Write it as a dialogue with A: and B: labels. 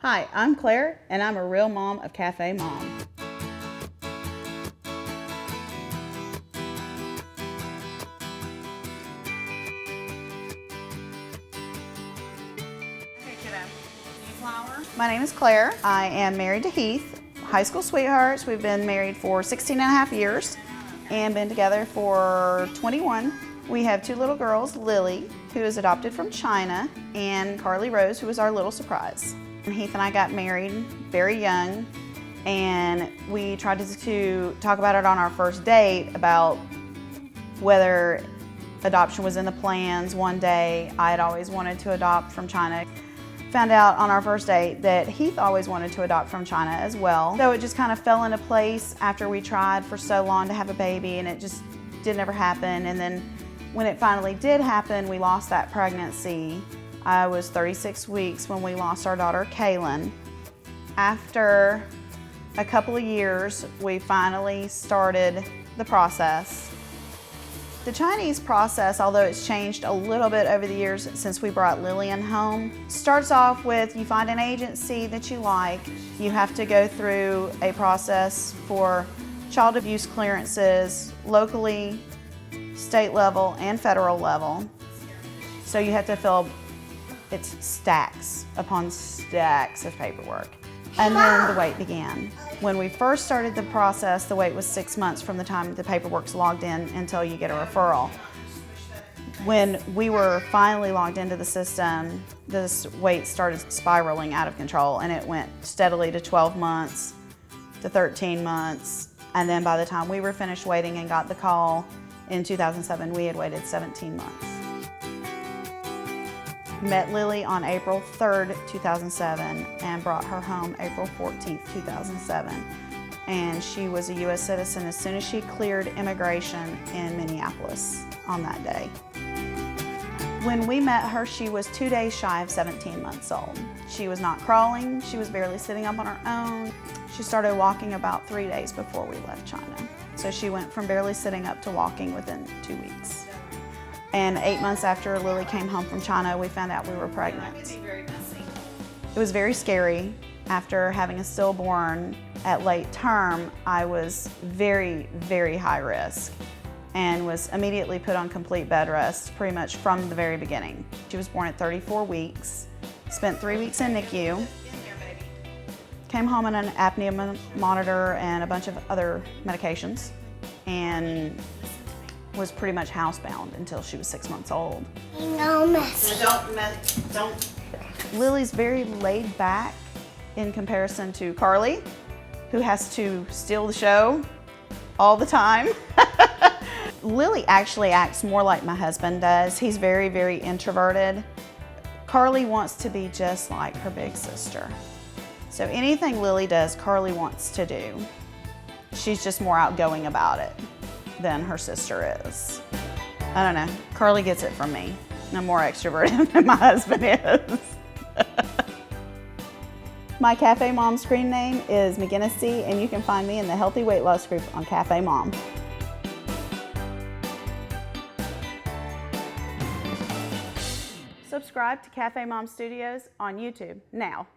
A: Hi, I'm Claire, and I'm a real mom of CafeMom. My name is Claire. I am married to Heath, high school sweethearts. We've been married for 16 and a half years and been together for 21. We have two little girls, Lily, who is adopted from China, and Carly Rose, who is our little surprise. Heath and I got married very young, and we tried to talk about it on our first date about whether adoption was in the plans one day. I had always wanted to adopt from China. Found out on our first date that Heath always wanted to adopt from China as well. So it just kind of fell into place after we tried for so long to have a baby, and it just didn't ever happen. And then when it finally did happen, we lost that pregnancy. I was 36 weeks when we lost our daughter, Kaylin. After a couple of years, we finally started the process. The Chinese process, although it's changed a little bit over the years since we brought Lillian home, starts off with you find an agency that you like. You have to go through a process for child abuse clearances locally, state level, and federal level. So you have to fill it's stacks upon stacks of paperwork. And then the wait began. When we first started the process, the wait was 6 months from the time the paperwork's logged in until you get a referral. When we were finally logged into the system, this wait started spiraling out of control, and it went steadily to 12 months, to 13 months, and then by the time we were finished waiting and got the call in 2007, we had waited 17 months. Met Lily on April 3rd, 2007, and brought her home April 14th, 2007. And she was a U.S. citizen as soon as she cleared immigration in Minneapolis on that day. When we met her, she was 2 days shy of 17 months old. She was not crawling, she was barely sitting up on her own. She started walking about 3 days before we left China. So she went from barely sitting up to walking within 2 weeks. And 8 months after Lily came home from China, we found out we were pregnant. It was very scary. After having a stillborn at late term, I was very, very high risk and was immediately put on complete bed rest pretty much from the very beginning. She was born at 34 weeks, spent 3 weeks in NICU, came home on an apnea monitor and a bunch of other medications, and was pretty much housebound until she was 6 months old.
B: No messy.
A: Don't. Lily's very laid back in comparison to Carly, who has to steal the show all the time. Lily actually acts more like my husband does. He's very, very introverted. Carly wants to be just like her big sister. So anything Lily does, Carly wants to do. She's just more outgoing about it than her sister is. I don't know, Carly gets it from me. I'm more extroverted than my husband is. My CafeMom screen name is McGinnis C, and you can find me in the Healthy Weight Loss group on CafeMom. Subscribe to CafeMom Studios on YouTube now.